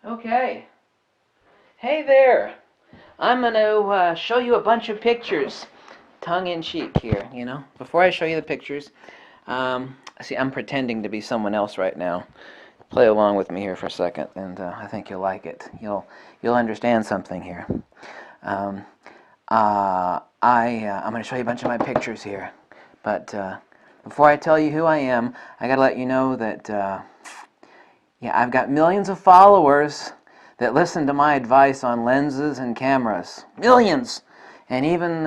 Okay. Hey there. I'm going to show you a bunch of pictures, tongue-in-cheek here, Before I show you the pictures, see, I'm pretending to be someone else right now. Play along with me here for a second, and I think you'll like it. You'll understand something here. Um, I'm going to show you a bunch of my pictures here, but before I tell you who I am, I got to let you know that I've got millions of followers that listen to my advice on lenses and cameras. Millions! And even,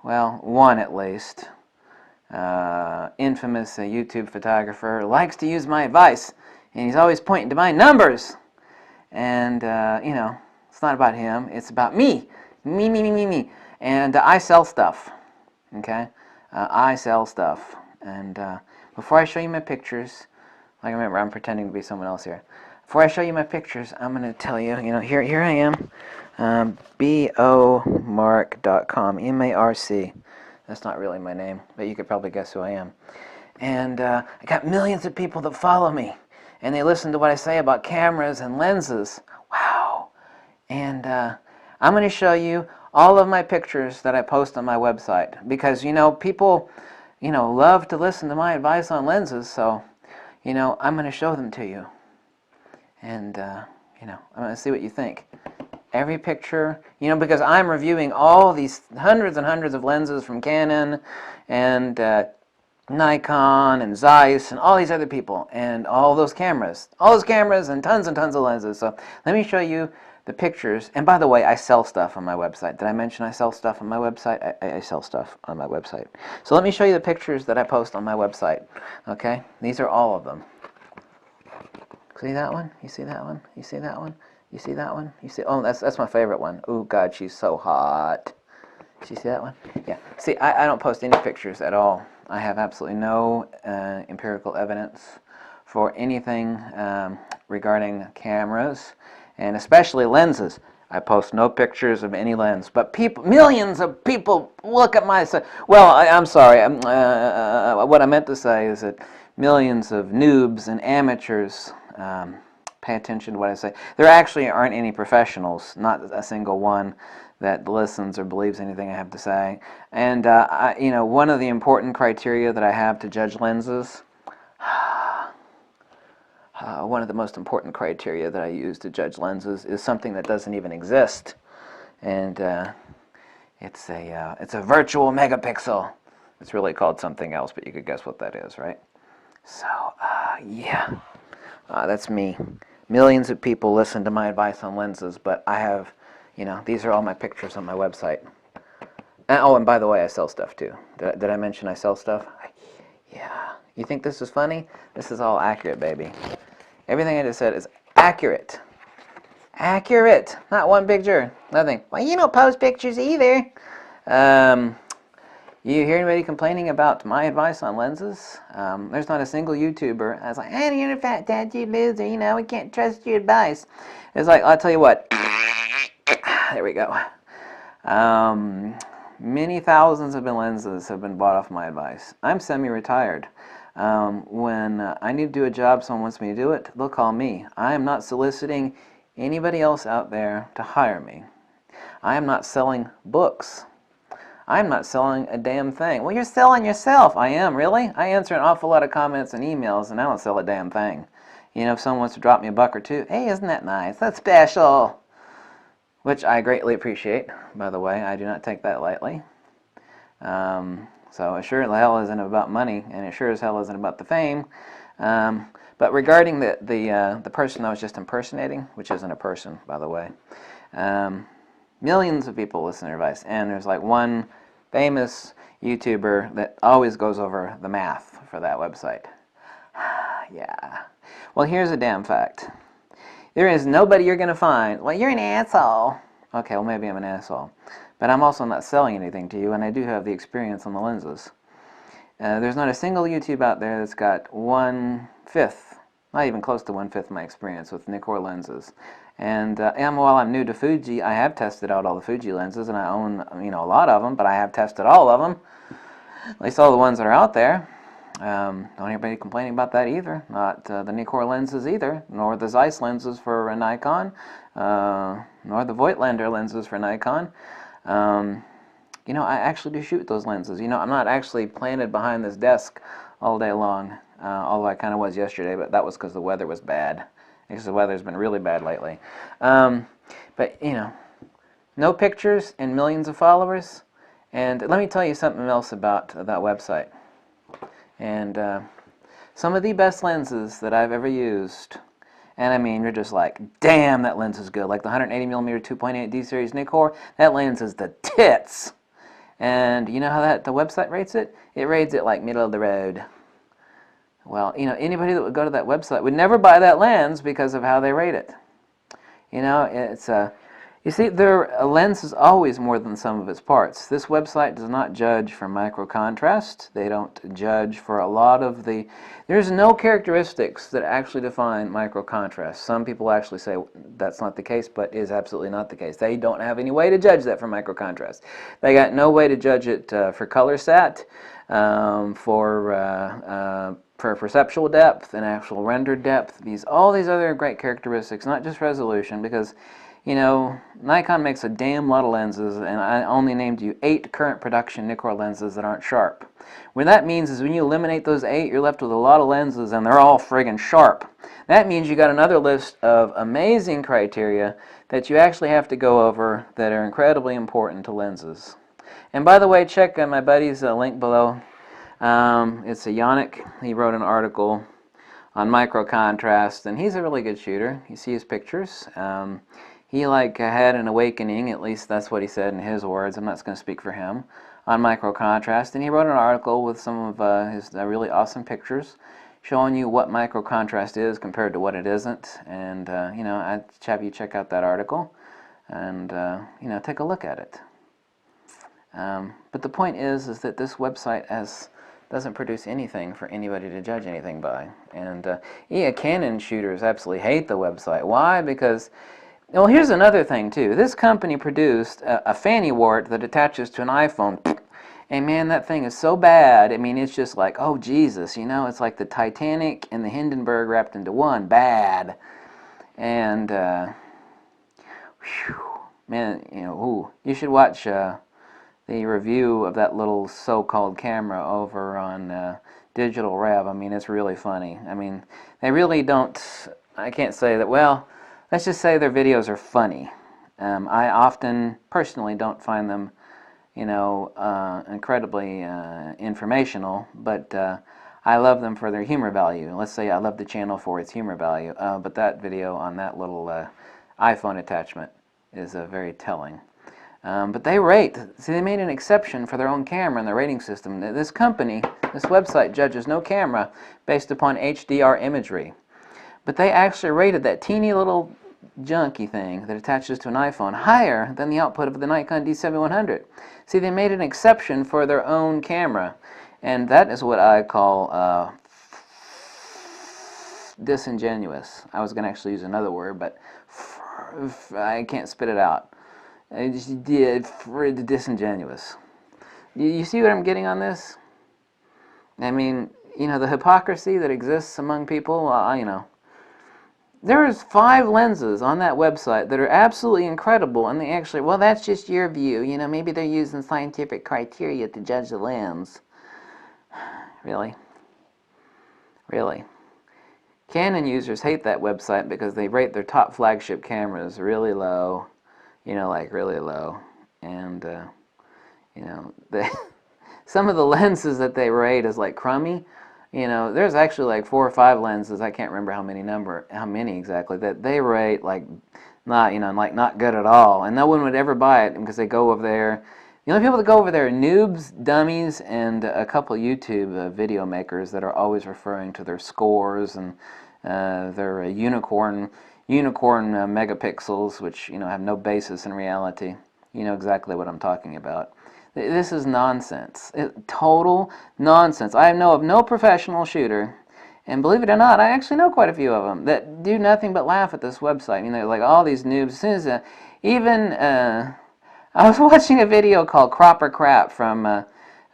one at least, infamous YouTube photographer, likes to use my advice. And he's always pointing to my numbers. And, it's not about him. It's about me. Me, me, me, me, me. And I sell stuff. Okay? I sell stuff. And before I show you my pictures, like, remember, I'm pretending to be someone else here. Before I show you my pictures, I'm going to tell you, here I am, bomarc.com, M-A-R-C. That's not really my name, but you could probably guess who I am. And I got millions of people that follow me, and they listen to what I say about cameras and lenses. Wow. And I'm going to show you all of my pictures that I post on my website, because, people, love to listen to my advice on lenses, so I'm going to show them to you. And, I'm going to see what you think. Every picture, because I'm reviewing all these hundreds and hundreds of lenses from Canon and Nikon and Zeiss and all these other people and all those cameras and tons of lenses. So let me show you the pictures. And by the way, I sell stuff on my website. Did I mention I sell stuff on my website? I sell stuff on my website. So let me show you the pictures that I post on my website. Okay? These are all of them. See that one? You see that one? You see that one? You see that one? You see? Oh, that's my favorite one. Oh God, she's so hot. You see that one? Yeah. See, I don't post any pictures at all. I have absolutely no empirical evidence for anything regarding cameras, and especially lenses. I post no pictures of any lens, but millions of people look at my site. Well, I'm sorry. What I meant to say is that millions of noobs and amateurs pay attention to what I say. There actually aren't any professionals, not a single one that listens or believes anything I have to say. And one of the important criteria that I have to judge lenses, one of the most important criteria that I use to judge lenses is something that doesn't even exist, and it's a virtual megapixel. It's really called something else, but you could guess what that is, right? So that's me. Millions of people listen to my advice on lenses, but I have, these are all my pictures on my website. And by the way, I sell stuff too. Did I mention I sell stuff? Yeah. You think this is funny? This is all accurate, baby. Everything I just said is accurate. Accurate. Not one picture. Nothing. Well, you don't post pictures either. You hear anybody complaining about my advice on lenses? There's not a single YouTuber that's like, hey, you're a fat dad, you loser, we can't trust your advice. It's like, I'll tell you what. There we go. Many thousands of lenses have been bought off my advice. I'm semi-retired. When I need to do a job, someone wants me to do it, they'll call me. I am not soliciting anybody else out there to hire me. I am not selling books. I'm not selling a damn thing. Well, you're selling yourself. I am, really? I answer an awful lot of comments and emails, and I don't sell a damn thing. If someone wants to drop me a buck or two, hey, isn't that nice? That's special. Which I greatly appreciate, by the way. I do not take that lightly. So it sure the hell isn't about money, and it sure as hell isn't about the fame. But regarding the person I was just impersonating, which isn't a person, by the way, millions of people listen to advice, and there's like one famous YouTuber that always goes over the math for that website. Yeah. Well, here's a damn fact. There is nobody you're going to find. Well, you're an asshole. Okay, well, maybe I'm an asshole. But I'm also not selling anything to you, and I do have the experience on the lenses. There's not a single YouTube out there that's got 1/5, not even close to 1/5 of my experience with Nikkor lenses. And while I'm new to Fuji, I have tested out all the Fuji lenses, and I own a lot of them, but I have tested all of them, at least all the ones that are out there. Don't anybody complaining about that either. Not the Nikkor lenses either, nor the Zeiss lenses for Nikon, nor the Voigtlander lenses for Nikon. You know, I actually do shoot those lenses. You know, I'm not actually planted behind this desk all day long, although I kind of was yesterday, but that was because the weather was bad. Because the weather's been really bad lately. But, you know, no pictures and millions of followers. And let me tell you something else about that website. And some of the best lenses that I've ever used, and I mean, you're just like, damn, that lens is good. Like the 180mm 2.8 D series Nikkor, that lens is the tits. And you know how the website rates it? It rates it like middle of the road. Well, you know, anybody that would go to that website would never buy that lens because of how they rate it. You know, it's you see, a lens is always more than the sum of its parts. This website does not judge for micro contrast. They don't judge for a lot of the... There's no characteristics that actually define micro contrast. Some people actually say that's not the case, but is absolutely not the case. They don't have any way to judge that for micro contrast. They got no way to judge it for color sat, for perceptual depth and actual rendered depth. All these other great characteristics, not just resolution, because you know, Nikon makes a damn lot of lenses, and I only named you 8 current production Nikkor lenses that aren't sharp. What that means is when you eliminate those 8, you're left with a lot of lenses, and they're all friggin' sharp. That means you got another list of amazing criteria that you actually have to go over that are incredibly important to lenses. And by the way, check my buddy's link below. It's a Yannick. He wrote an article on micro contrast, and he's a really good shooter. You see his pictures. He had an awakening, at least that's what he said in his words. I'm not going to speak for him, on micro contrast. And he wrote an article with some of his really awesome pictures showing you what micro contrast is compared to what it isn't. And, you know, I'd have you check out that article and, you know, take a look at it. But the point is that this website doesn't produce anything for anybody to judge anything by. And Canon shooters absolutely hate the website. Why? Because... Well, here's another thing, too. This company produced a fanny wart that attaches to an iPhone. And, man, that thing is so bad. I mean, it's just like, oh, Jesus, you know, it's like the Titanic and the Hindenburg wrapped into one. Bad. And, whew, man, you know, ooh, you should watch the review of that little so-called camera over on Digital Rev. I mean, it's really funny. I mean, they really don't, I can't say that, well... Let's just say their videos are funny. I often, personally, don't find them, you know, incredibly informational, but I love them for their humor value. Let's say I love the channel for its humor value, but that video on that little iPhone attachment is very telling. But they rate. See, they made an exception for their own camera in their rating system. This company, this website, judges no camera based upon HDR imagery. But they actually rated that teeny little junky thing that attaches to an iPhone higher than the output of the Nikon D7100. See, they made an exception for their own camera, and that is what I call disingenuous. I was going to actually use another word, but I can't spit it out. I just did disingenuous. You see what I'm getting on this? I mean, you know, the hypocrisy that exists among people, you know. There's 5 lenses on that website that are absolutely incredible, and they actually, well, that's just your view. You know, maybe they're using scientific criteria to judge the lens. Really? Really? Canon users hate that website because they rate their top flagship cameras really low, you know, like really low. And, you know, some of the lenses that they rate is like crummy. You know, there's actually like 4 or 5 lenses, I can't remember how many exactly, that they rate like not, you know, like not good at all. And no one would ever buy it because they go over there. The only people that go over there are noobs, dummies, and a couple YouTube video makers that are always referring to their scores and their unicorn megapixels, which, you know, have no basis in reality. You know exactly what I'm talking about. This is nonsense. Total nonsense. I know of no professional shooter, and believe it or not, I actually know quite a few of them, that do nothing but laugh at this website. You know, like all these noobs. As soon as, I was watching a video called Crop or Crap from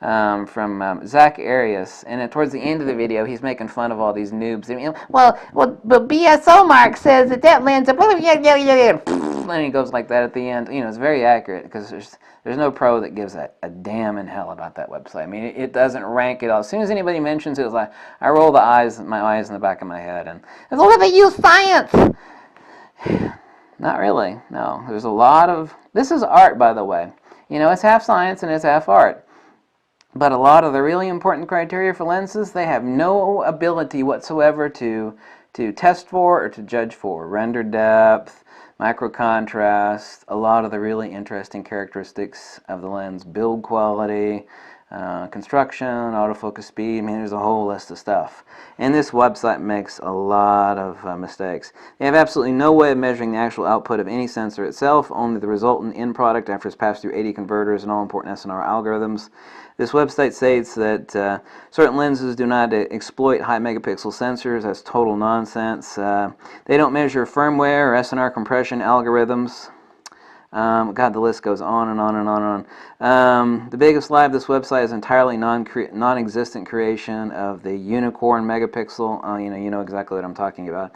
from Zach Arias, and towards the end of the video, he's making fun of all these noobs. I mean, but BSO Mark says that lens, and he goes like that at the end. You know, it's very accurate because there's no pro that gives a damn in hell about that website. I mean, it doesn't rank at all. As soon as anybody mentions it, it's like I roll my eyes in the back of my head, and it's look at they use science. Not really. No, there's a lot of. This is art, by the way. You know, it's half science and it's half art. But a lot of the really important criteria for lenses, they have no ability whatsoever to test for or to judge for. Render depth, micro contrast, a lot of the really interesting characteristics of the lens, build quality, construction, autofocus speed. I mean, there's a whole list of stuff. And this website makes a lot of mistakes. They have absolutely no way of measuring the actual output of any sensor itself, only the resultant end product after it's passed through 80 converters and all important SNR algorithms. This website states that certain lenses do not exploit high megapixel sensors. That's total nonsense. They don't measure firmware or SNR compression algorithms. God, the list goes on and on and on and on. The biggest lie of this website is entirely non-existent creation of the unicorn megapixel. You know exactly what I'm talking about.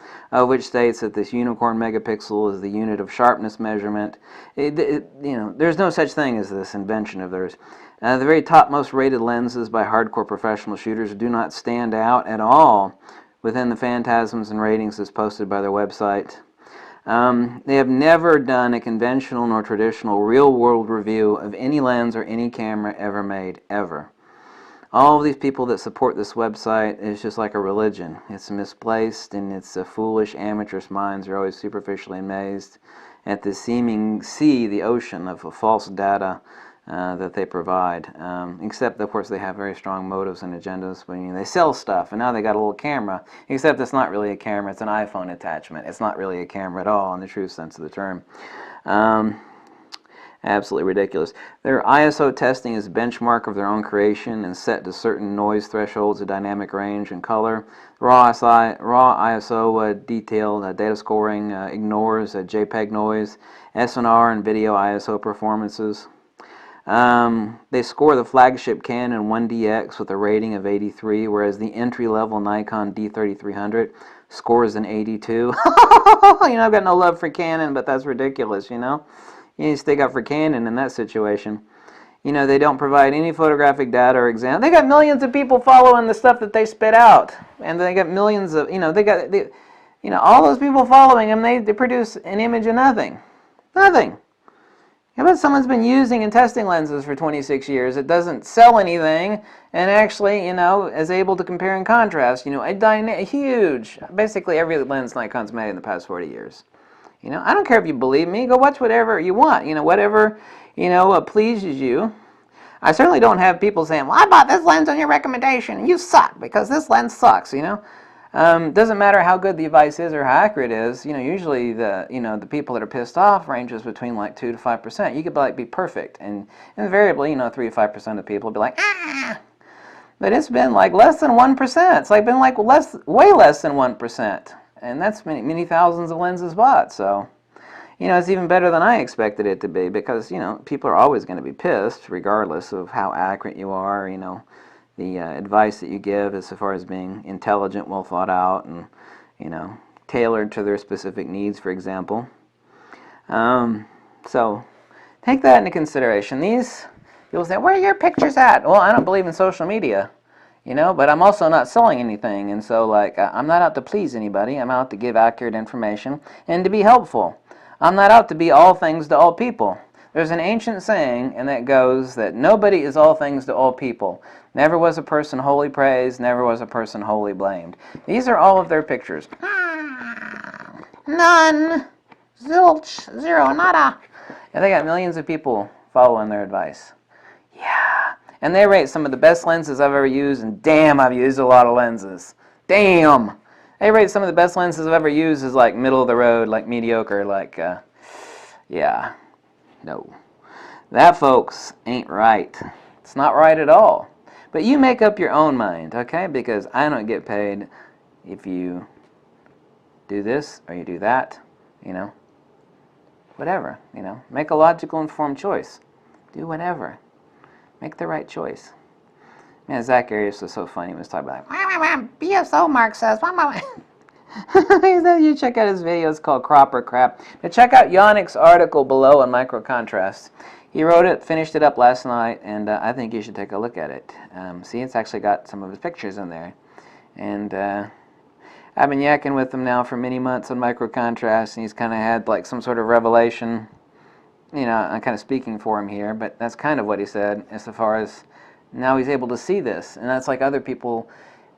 Which states that this unicorn megapixel is the unit of sharpness measurement. There's no such thing as this invention of theirs. The very topmost rated lenses by hardcore professional shooters do not stand out at all within the phantasms and ratings as posted by their website. They have never done a conventional nor traditional real-world review of any lens or any camera ever made, ever. All of these people that support this website is just like a religion. It's misplaced, and it's foolish, amateurish minds are always superficially amazed at the the ocean of false data that they provide. Except, of course, they have very strong motives and agendas. When they sell stuff, and now they got a little camera. Except it's not really a camera; it's an iPhone attachment. It's not really a camera at all, in the true sense of the term. Absolutely ridiculous. Their ISO testing is benchmark of their own creation and set to certain noise thresholds of dynamic range and color. Raw ISO detailed data scoring ignores JPEG noise, SNR and video ISO performances. They score the flagship Canon 1DX with a rating of 83, whereas the entry-level Nikon D3300 scores an 82. I've got no love for Canon, but that's ridiculous, You stick up for Canon in that situation. They don't provide any photographic data or exam. They got millions of people following the stuff that they spit out, and they got millions of, all those people following them. They produce an image of nothing. How about someone's been using and testing lenses for 26 years? It doesn't sell anything, and actually, is able to compare and contrast. A huge, basically every lens Nikon's made in the past 40 years. I don't care if you believe me. Go watch whatever you want. Whatever, pleases you. I certainly don't have people saying, well, I bought this lens on your recommendation, and you suck, because this lens sucks, Doesn't matter how good the device is or how accurate it is. Usually the people that are pissed off ranges between like 2 to 5%. You could be perfect, and invariably, 3 to 5% of people will be like, ah. But it's been like less than 1%. It's been like way less than 1%. And that's many thousands of lenses bought. So, it's even better than I expected it to be, because, people are always going to be pissed regardless of how accurate you are, the advice that you give as far as being intelligent, well thought out, and, tailored to their specific needs, for example. So, take that into consideration. These people say, where are your pictures at? Well, I don't believe in social media. But I'm also not selling anything, and so, I'm not out to please anybody. I'm out to give accurate information and to be helpful. I'm not out to be all things to all people. There's an ancient saying, and that goes that nobody is all things to all people. Never was a person wholly praised, never was a person wholly blamed. These are all of their pictures. None. Zilch. Zero. Nada. And they got millions of people following their advice. Yeah. And they rate some of the best lenses I've ever used, and damn, I've used a lot of lenses. Damn! They rate some of the best lenses I've ever used as middle of the road, mediocre, yeah. No. That, folks, ain't right. It's not right at all. But you make up your own mind, okay? Because I don't get paid if you do this or you do that, Whatever, Make a logical, informed choice. Do whatever. Make the right choice. Yeah, Zach Arias was so funny. He was talking about, BSO Mark says, he said you check out his video. It's called Crop or Crap. But check out Yannick's article below on microcontrast. He wrote it, finished it up last night, and I think you should take a look at it. See, it's actually got some of his pictures in there. And I've been yakking with him now for many months on microcontrast, and he's kind of had like some sort of revelation. You know, I'm kind of speaking for him here, but that's kind of what he said as far as now he's able to see this. And that's like other people,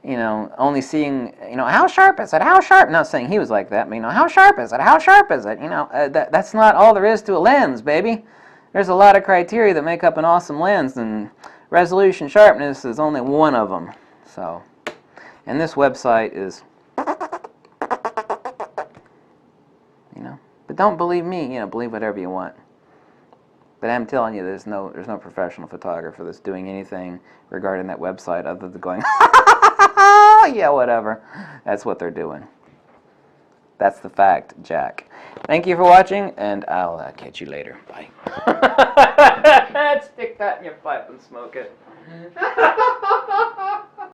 you know, only seeing, you know, how sharp is it? How sharp? Not saying he was like that, but, you know, how sharp is it? How sharp is it? You know, that's not all there is to a lens, baby. There's a lot of criteria that make up an awesome lens, and resolution sharpness is only one of them. So, and this website is, you know, but don't believe me, you know, believe whatever you want. But I'm telling you, there's no professional photographer that's doing anything regarding that website other than going, yeah, whatever. That's what they're doing. That's the fact, Jack. Thank you for watching, and I'll catch you later. Bye. Stick that in your pipe and smoke it.